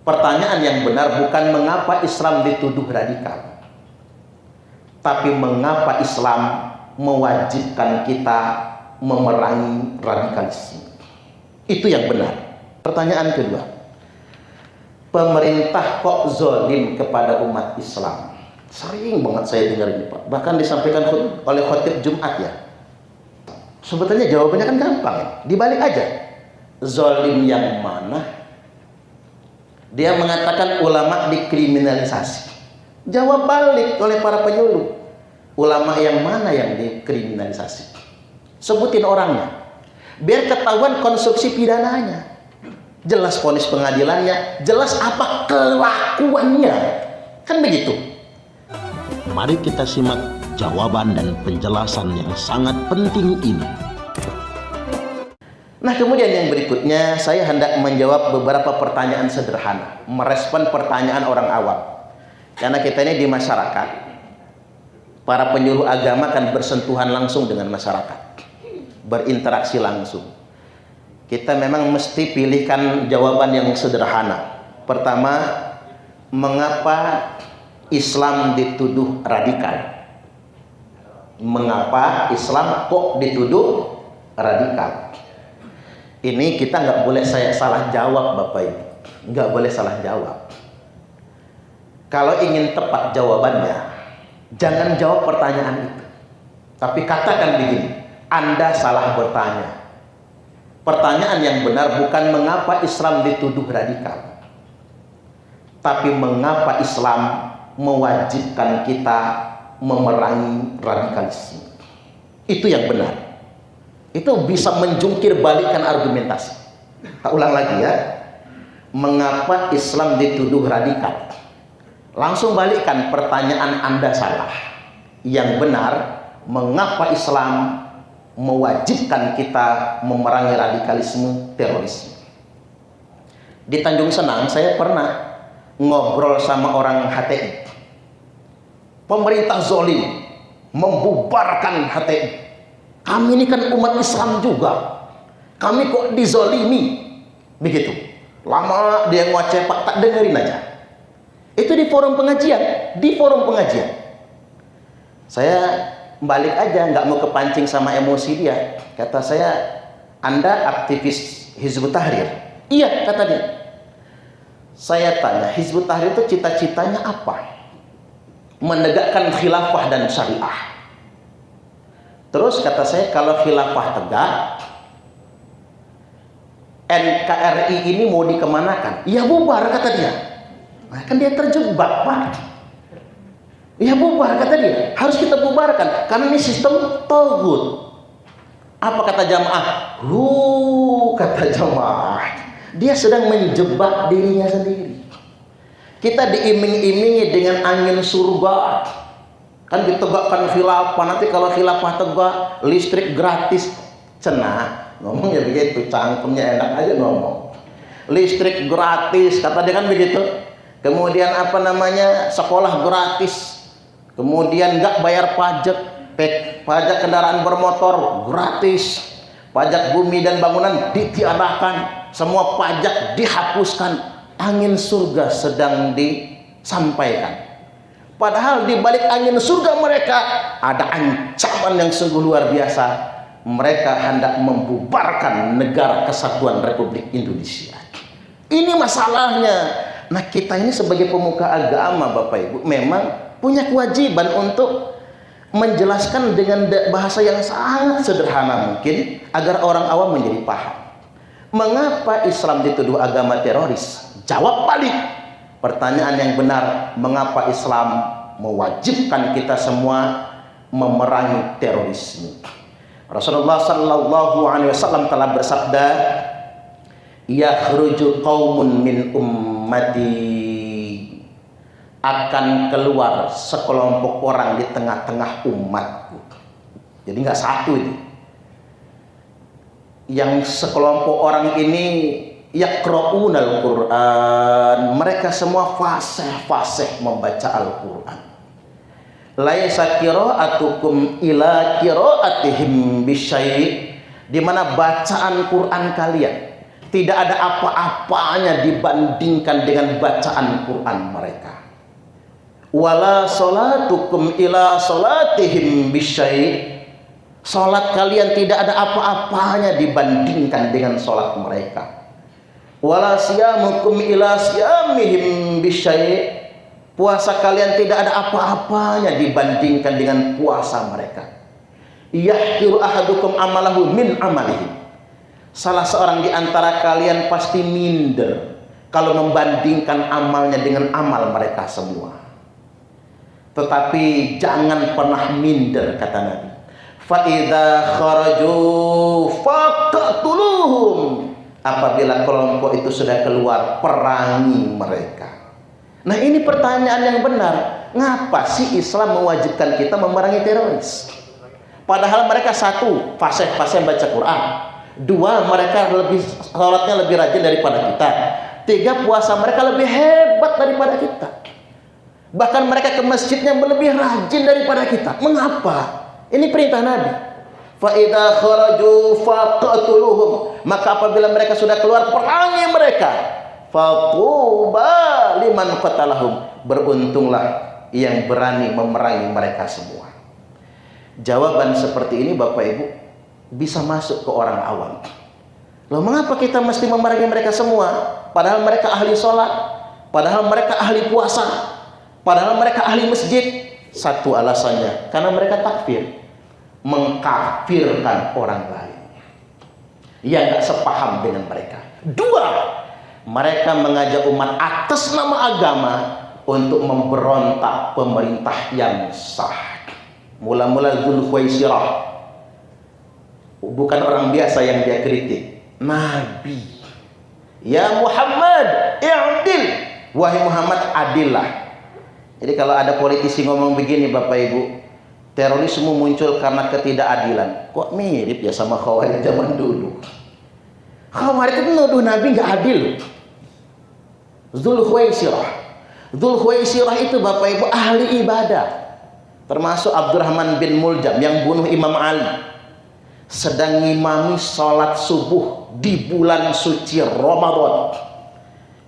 Pertanyaan yang benar bukan mengapa Islam dituduh radikal, tapi mengapa Islam mewajibkan kita memerangi radikalisme. Itu yang benar. Pertanyaan kedua, pemerintah kok zalim kepada umat Islam? Sering banget saya dengar ini, Pak. Bahkan disampaikan oleh khotib Jumat ya. Sebetulnya jawabannya kan gampang, dibalik aja. Zalim yang mana? Dia mengatakan ulama dikriminalisasi. Jawab balik oleh para penyuluh, ulama yang mana yang dikriminalisasi? Sebutin orangnya, biar ketahuan konstruksi pidananya, jelas vonis pengadilannya, jelas apa kelakuannya. Kan begitu. Mari kita simak jawaban dan penjelasan yang sangat penting ini. Nah, kemudian yang berikutnya saya hendak menjawab beberapa pertanyaan sederhana, merespon pertanyaan orang awam. Karena kita ini di masyarakat, para penyuluh agama kan bersentuhan langsung dengan masyarakat, berinteraksi langsung. Kita memang mesti pilihkan jawaban yang sederhana. Pertama, mengapa Islam dituduh radikal? Mengapa Islam kok dituduh radikal? Ini kita nggak boleh salah jawab, Bapak Ibu. Nggak boleh salah jawab. Kalau ingin tepat jawabannya, jangan jawab pertanyaan itu, tapi katakan begini: Anda salah bertanya. Pertanyaan yang benar bukan mengapa Islam dituduh radikal, tapi mengapa Islam mewajibkan kita memerangi radikalisme. Itu yang benar. Itu bisa menjungkir balikan argumentasi. Tak ulang lagi ya. Mengapa Islam dituduh radikal? Langsung balikkan pertanyaan Anda salah. Yang benar, mengapa Islam mewajibkan kita memerangi radikalisme, terorisme? Di Tanjung Senang saya pernah ngobrol sama orang HTI. Pemerintah zalim membubarkan HTI. Kami ini kan umat Islam juga, kami kok dizolimi begitu. Lama dia ngoceh, Pak, tak dengerin aja. Itu di forum pengajian, saya balik aja, nggak mau kepancing sama emosi dia. Kata saya, Anda aktivis Hizbut Tahrir? Iya, kata dia. Saya tanya, Hizbut Tahrir itu cita-citanya apa? Menegakkan khilafah dan syariah. Terus kata saya, kalau khilafah tegak, NKRI ini mau dikemanakan? Ya bubar, kata dia. Nah, kan dia terjebak, Pak. Ya bubar, kata dia. Harus kita bubarkan, karena ini sistem togut. Apa kata jamaah? Kata jamaah, dia sedang menjebak dirinya sendiri. Kita diiming-imingi dengan angin surga. Kan ditegakkan khilafah, nanti kalau khilafah tegak, listrik gratis. Cenah, ngomongnya begitu, cangkemnya enak aja ngomong. Listrik gratis, kata dia kan begitu. Kemudian apa namanya, sekolah gratis. Kemudian nggak bayar pajak, pajak kendaraan bermotor gratis. Pajak bumi dan bangunan ditiadakan, semua pajak dihapuskan. Angin surga sedang disampaikan. Padahal di balik angin surga mereka ada ancaman yang sungguh luar biasa. Mereka hendak membubarkan negara kesatuan Republik Indonesia. Ini masalahnya. Nah, kita ini sebagai pemuka agama, Bapak Ibu, memang punya kewajiban untuk menjelaskan dengan bahasa yang sangat sederhana mungkin, agar orang awam menjadi paham. Mengapa Islam dituduh agama teroris? Jawab balik. Pertanyaan yang benar, mengapa Islam mewajibkan kita semua memerangi terorisme? Rasulullah sallallahu alaihi wasallam telah bersabda, yakhruju qaumun min ummati, akan keluar sekelompok orang di tengah-tengah umatku. Jadi nggak satu ini. Yang sekelompok orang ini yaqra'unal Qur'an, mereka semua fasih membaca Al-Qur'an. Laisa qira'atukum ila qira'atihim bisyai', di mana bacaan Quran kalian tidak ada apa-apanya dibandingkan dengan bacaan Quran mereka. Wala salatukum ila salatihim bisyai'. Salat kalian tidak ada apa-apanya dibandingkan dengan salat mereka. Wala siyamukum ila siyamihim bisyai'. Puasa kalian tidak ada apa-apanya dibandingkan dengan puasa mereka. Yahqiru ahadukum amalahu min amalihi. Salah seorang di antara kalian pasti minder kalau membandingkan amalnya dengan amal mereka semua. Tetapi jangan pernah minder, kata Nabi. Fa idza kharaju faqtuluhum. Apabila kelompok itu sudah keluar, perangi mereka. Nah, ini pertanyaan yang benar. Ngapa sih Islam mewajibkan kita memerangi teroris? Padahal mereka satu, fasih-fasih baca Quran. Dua, mereka sholatnya lebih rajin daripada kita. Tiga, puasa mereka lebih hebat daripada kita. Bahkan mereka ke masjidnya lebih rajin daripada kita. Mengapa? Ini perintah Nabi. Fa idza kharaju faqtuluhum. Maka apabila mereka sudah keluar, perangi mereka. Fatuba liman qatalahum. Beruntunglah yang berani memerangi mereka semua. Jawaban seperti ini Bapak Ibu bisa masuk ke orang awam. Loh, mengapa kita mesti memerangi mereka semua? Padahal mereka ahli sholat, padahal mereka ahli puasa, padahal mereka ahli masjid. Satu alasannya, karena mereka takfir, mengkafirkan orang lain yang gak sepaham dengan mereka. Dua, mereka mengajak umat atas nama agama untuk memberontak pemerintah yang sah. Mula-mula Dzulkhuwaisirah bukan orang biasa yang dia kritik, Nabi. Ya Muhammad, i'dil. Wahai Muhammad, adillah. Jadi kalau ada politisi ngomong begini Bapak Ibu, terorisme muncul karena ketidakadilan. Kok mirip ya sama Khawarij zaman dulu? Khawarij itu menuduh Nabi nggak adil. Dzulkhuwaisirah itu Bapak Ibu ahli ibadah. Termasuk Abdurrahman bin Muljam yang bunuh Imam Ali. Sedang ngimami sholat subuh di bulan suci Ramadan.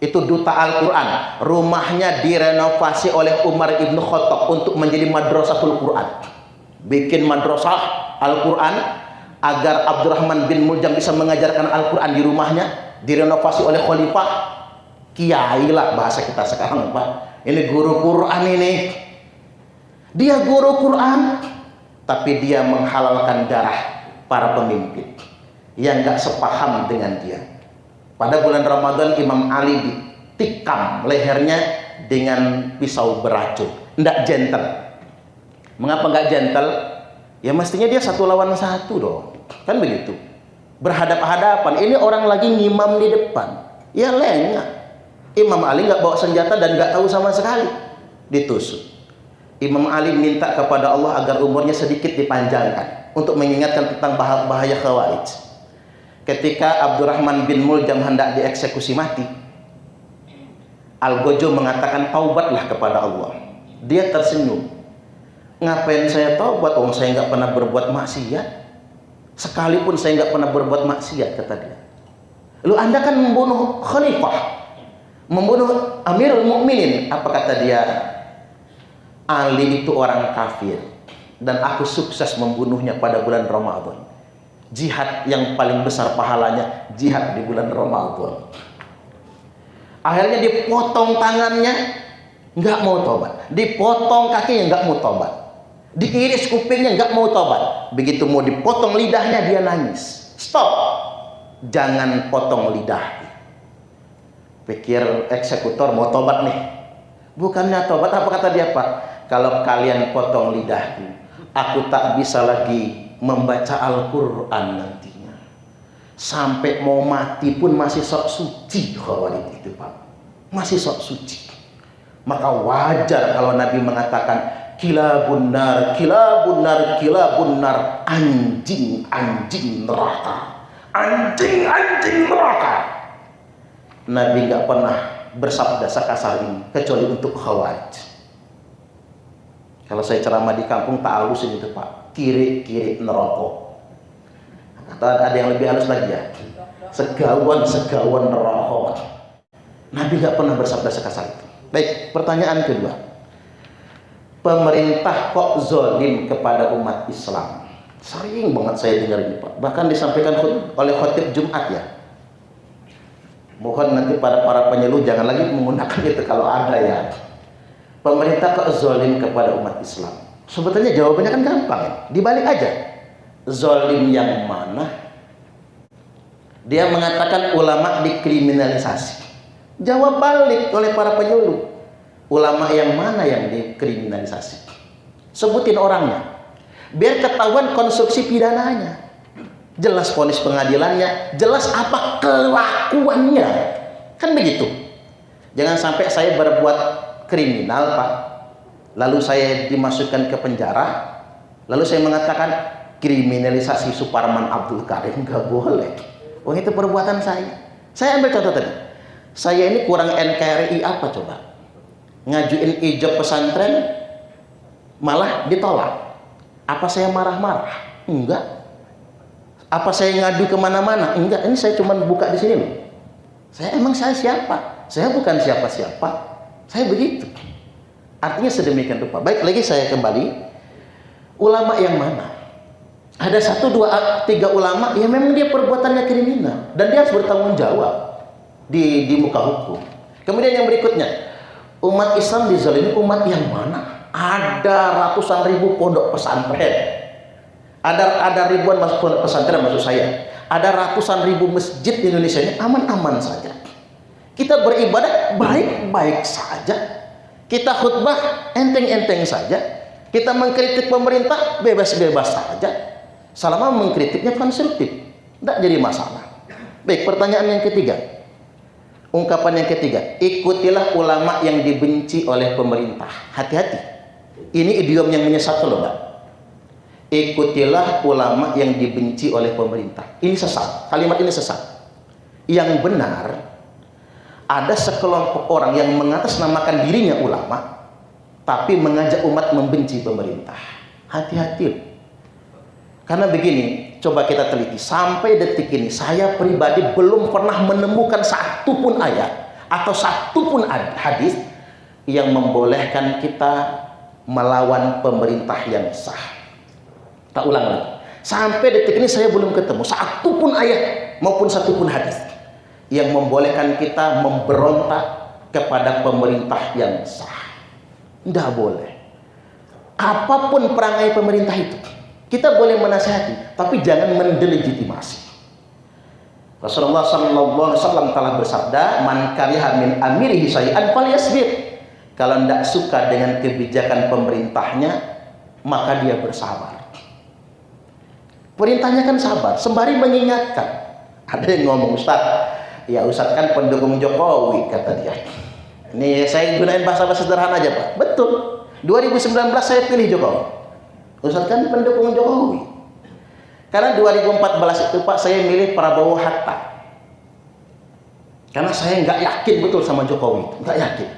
Itu duta Al-Quran. Rumahnya direnovasi oleh Umar ibn Khattab untuk menjadi madrasatul Quran. Bikin madrasah Al-Quran agar Abdurrahman bin Muljam bisa mengajarkan Al-Quran di rumahnya. Direnovasi oleh khalifah. Kiai lah bahasa kita sekarang Pak. Ini guru Quran ini. Dia guru Quran, tapi dia menghalalkan darah para pemimpin yang gak sepaham dengan dia. Pada bulan Ramadan Imam Ali ditikam lehernya dengan pisau beracun. Nggak gentle. Mengapa nggak gentle? Ya mestinya dia satu lawan satu dong. Kan begitu. Berhadap-hadapan. Ini orang lagi ngimam di depan. Ya lengah. Imam Ali nggak bawa senjata dan nggak tahu sama sekali. Ditusuk. Imam Ali minta kepada Allah agar umurnya sedikit dipanjangkan untuk mengingatkan tentang bahaya Khawarij. Ketika Abdurrahman bin Muljam hendak dieksekusi mati, Al-Gojo mengatakan taubatlah kepada Allah. Dia tersenyum. Ngapain saya taubat? Oh, saya nggak pernah berbuat maksiat. Sekalipun saya nggak pernah berbuat maksiat, kata dia. Lalu Anda kan membunuh khalifah, membunuh Amirul Mukminin. Apa kata dia? Ali itu orang kafir dan aku sukses membunuhnya pada bulan Ramadan. Jihad yang paling besar pahalanya jihad di bulan Ramadan. Akhirnya dipotong tangannya, nggak mau tobat. Dipotong kakinya, nggak mau tobat. Diiris kupingnya, nggak mau tobat. Begitu mau dipotong lidahnya, dia nangis. Stop, jangan potong lidah. Pikir eksekutor mau tobat nih. Bukannya tobat, apa kata dia Pak? Kalau kalian potong lidahku, aku tak bisa lagi membaca Al-Quran nantinya. Sampai mau mati pun masih sok suci Khawarij itu Pak. Masih sok suci. Maka wajar kalau Nabi mengatakan kilabun nar, kilabun nar, kilabun nar. Anjing-anjing neraka. Anjing-anjing neraka. Nabi nggak pernah bersabda sekasar ini kecuali untuk Khawarij. Kalau saya ceramah di kampung tak halusin itu Pak, kiri-kiri neraka. Atau ada yang lebih halus lagi ya. Segawan neraka. Nabi nggak pernah bersabda sekasar itu. Baik, pertanyaan kedua. Pemerintah kok zalim kepada umat Islam? Sering banget saya dengar ini, Pak. Bahkan disampaikan oleh khotib Jumat ya. Mohon nanti para penyuluh jangan lagi menggunakan itu kalau ada ya. Pemerintah kok zalim kepada umat Islam? Sebetulnya jawabannya kan gampang ya. Dibalik aja. Zalim yang mana? Dia mengatakan ulama dikriminalisasi. Jawab balik oleh para penyuluh. Ulama yang mana yang dikriminalisasi? Sebutin orangnya. Biar ketahuan konstruksi pidananya. Jelas vonis pengadilannya, jelas apa kelakuannya. Kan begitu. Jangan sampai saya berbuat kriminal, Pak. Lalu saya dimasukkan ke penjara. Lalu saya mengatakan kriminalisasi Suparman Abdul Karim. Nggak boleh. Oh, itu perbuatan saya. Saya ambil contoh tadi. Saya ini kurang NKRI apa coba? Ngajuin ijab pesantren malah ditolak. Apa saya marah-marah? Enggak. Apa saya ngadu kemana-mana? Enggak. Ini saya cuma buka di sini loh. Saya siapa? Saya bukan siapa-siapa. Saya begitu. Artinya sedemikian rupa. Baik, lagi saya kembali. Ulama yang mana? Ada 1, 2, 3 ulama yang memang dia perbuatannya kriminal dan dia harus bertanggung jawab di muka hukum. Kemudian yang berikutnya, umat Islam dizalimi umat yang mana? Ada ratusan ribu pondok pesantren, ada ribuan pondok pesantren maksud saya, ada ratusan ribu masjid di Indonesia ini aman-aman saja. Kita beribadah baik-baik saja, kita khutbah enteng-enteng saja, kita mengkritik pemerintah bebas-bebas saja, selama mengkritiknya konstruktif, tidak jadi masalah. Baik, pertanyaan yang ketiga. Ungkapan yang ketiga, ikutilah ulama yang dibenci oleh pemerintah. Hati-hati, ini idiom yang menyesatkan loh, Mbak. Ikutilah ulama yang dibenci oleh pemerintah. Ini sesat, kalimat ini sesat. Yang benar, ada sekelompok orang yang mengatasnamakan dirinya ulama, tapi mengajak umat membenci pemerintah. Hati-hati. Karena begini, coba kita teliti. Sampai detik ini, saya pribadi belum pernah menemukan satupun ayat atau satupun hadis yang membolehkan kita melawan pemerintah yang sah. Tak ulang lagi. Sampai detik ini saya belum ketemu satupun ayat maupun satupun hadis yang membolehkan kita memberontak kepada pemerintah yang sah. Tidak boleh. Apapun perangai pemerintah itu, kita boleh menasihati, tapi jangan mendelegitimasi. Rasulullah SAW telah bersabda, "Man kariha min amirihi syai'an falyasbir." Kalau tidak suka dengan kebijakan pemerintahnya, maka dia bersabar. Perintahnya kan sabar, sembari mengingatkan. Ada yang ngomong, "Ustaz, ya Ustaz kan pendukung Jokowi," kata dia. Ini saya gunain bahasa sederhana aja, Pak. Betul. 2019 saya pilih Jokowi. Ustaz kan pendukung Jokowi. Karena 2014 itu, Pak, saya milih Prabowo Hatta. Karena saya nggak yakin betul sama Jokowi, nggak yakin.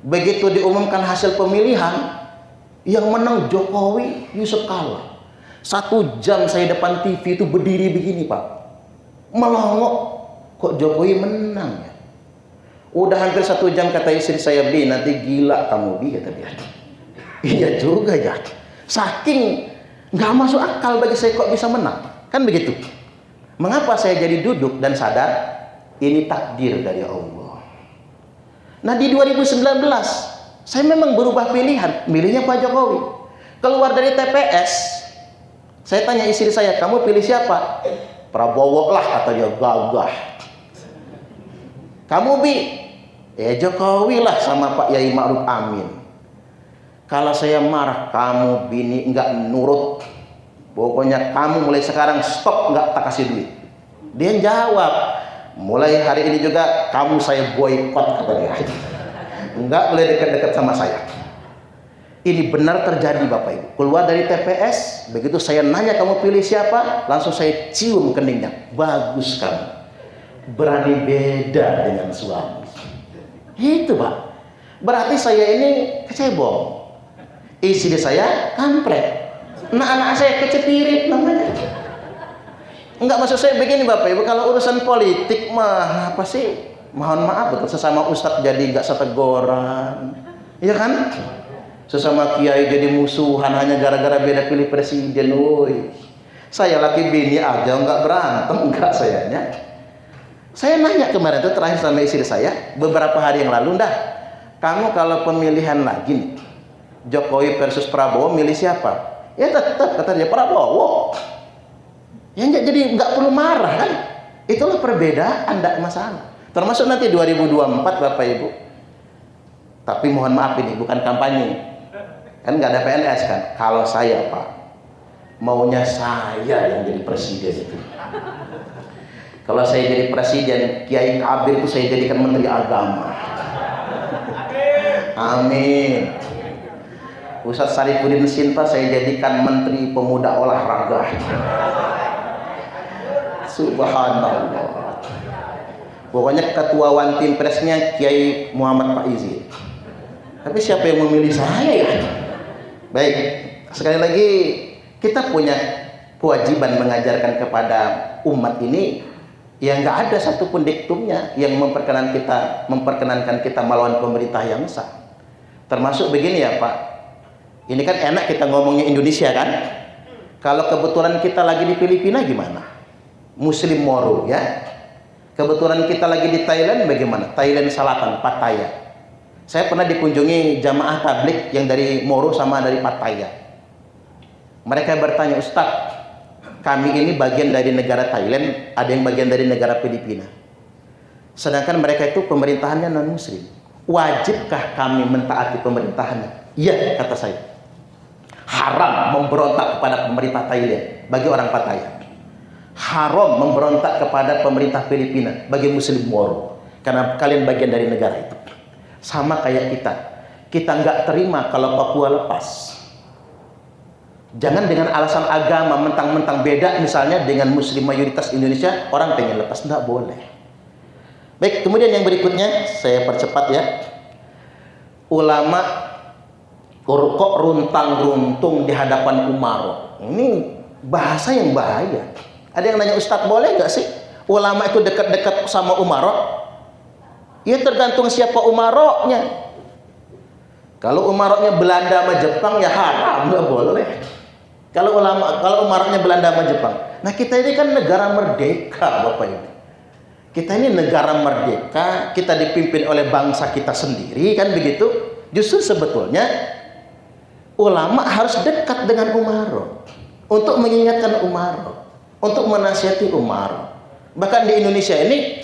Begitu diumumkan hasil pemilihan, yang menang Jokowi, Yusuf Kala. 1 jam saya depan TV itu berdiri begini, Pak, melongok, kok Jokowi menang ya? Udah hampir 1 jam kata istri saya, "Bi, nanti gila kamu, Bi," kata dia. Iya juga ya. Saking nggak masuk akal bagi saya kok bisa menang, kan begitu. Mengapa saya jadi duduk dan sadar ini takdir dari Allah. Nah, di 2019 saya memang berubah pilihan, milihnya Pak Jokowi. Keluar dari TPS, saya tanya istri saya, "Kamu pilih siapa?" "Prabowo lah," kata dia, gagah. "Kamu, Bi?" "Ya Jokowi lah sama Pak Yai Ma'ruf Amin." Kalau saya marah, "Kamu bini nggak nurut, pokoknya kamu mulai sekarang stop, nggak tak kasih duit." Dia jawab, "Mulai hari ini juga kamu saya boykot," kata dia. Nggak boleh dekat-dekat sama saya. Ini benar terjadi, Bapak Ibu. Keluar dari TPS, begitu saya nanya kamu pilih siapa, langsung saya cium keningnya. "Bagus kamu, berani beda dengan suami." Itu, Pak. Berarti saya ini kecebong. Istri saya kampret. Nah, anak saya kecepirit namanya. Enggak, maksud saya begini Bapak Ibu, kalau urusan politik mah apa sih? Mohon maaf betul, sesama ustadz jadi nggak setegoran, iya kan? Sesama kiai jadi musuhan hanya gara-gara beda pilih presiden. Woi, saya laki bini aja nggak berantem, enggak sayanya. Saya nanya kemarin itu terakhir sama istri saya beberapa hari yang lalu, dah, kamu kalau pemilihan lagi nih, Jokowi versus Prabowo, milih siapa? Ya tetap kata dia Prabowo. Ya jadi nggak perlu marah kan? Itulah perbedaan, tidak masalah. Termasuk nanti 2024 Bapak Ibu. Tapi mohon maaf ini bukan kampanye, kan nggak ada PNS kan? Kalau saya Pak, maunya saya yang jadi presiden itu. Kalau saya jadi presiden, Kiai Kabir itu saya jadikan Menteri Agama. Amin. Ustadz Sarifudin Sinta saya jadikan Menteri Pemuda Olahraga. Subhanallah. Pokoknya ketua One Team Pressnya Kiai Muhammad Faizi. Tapi siapa yang memilih saya ya? Baik, sekali lagi kita punya kewajiban mengajarkan kepada umat ini yang nggak ada satupun diktumnya yang memperkenankan kita melawan pemerintah yang sah. Termasuk begini ya Pak, ini kan enak kita ngomongnya Indonesia kan? Kalau kebetulan kita lagi di Filipina gimana? Muslim Moro ya. Kebetulan kita lagi di Thailand bagaimana? Thailand Selatan, Pattaya. Saya pernah dikunjungi jamaah tablik yang dari Moro sama dari Pattaya. Mereka bertanya, Ustadz, kami ini bagian dari negara Thailand, ada yang bagian dari negara Filipina. Sedangkan mereka itu pemerintahannya non-muslim. Wajibkah kami mentaati pemerintahannya? Iya, kata saya. Haram memberontak kepada pemerintah Thailand bagi orang Pattaya. Haram memberontak kepada pemerintah Filipina bagi Muslim Moro, karena kalian bagian dari negara itu. Sama kayak kita nggak terima kalau Papua lepas. Jangan dengan alasan agama mentang-mentang beda misalnya dengan Muslim mayoritas Indonesia, orang pengen lepas, nggak boleh. Baik, kemudian yang berikutnya saya percepat ya. Ulama kok runtang-runtung di hadapan umaro. Ini bahasa yang bahaya. Ada yang nanya, Ustadz boleh nggak sih ulama itu dekat-dekat sama umaro? Ya tergantung siapa umaronya. Kalau umaronya Belanda sama Jepang ya haram, nggak boleh. Kalau umaronya Belanda sama Jepang. Nah kita ini kan negara merdeka Bapak Ibu. Kita ini negara merdeka, kita dipimpin oleh bangsa kita sendiri kan begitu. Justru sebetulnya ulama harus dekat dengan umaro untuk mengingatkan umaro, untuk menasihati umaro. Bahkan di Indonesia ini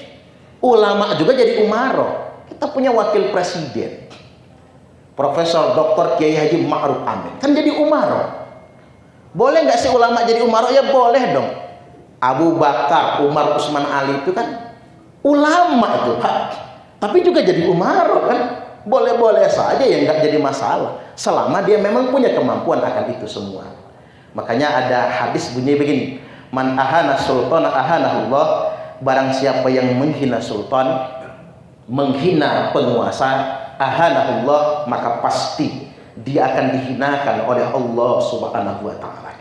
ulama juga jadi umaro. Kita punya wakil presiden Profesor Dr. Kiai Haji Ma'ruf Amin, kan jadi umaro. Boleh nggak sih ulama jadi umaro? Ya boleh dong. Abu Bakar, Umar, Utsman, Ali itu kan ulama itu, tapi juga jadi umaro kan. Boleh-boleh saja, ya nggak jadi masalah selama dia memang punya kemampuan akan itu semua. Makanya ada hadis bunyi begini, man ahana sultan ahanahullah, barang siapa yang menghina sultan, menghina penguasa, ahanahullah, maka pasti dia akan dihinakan oleh Allah Subhanahu wa taala.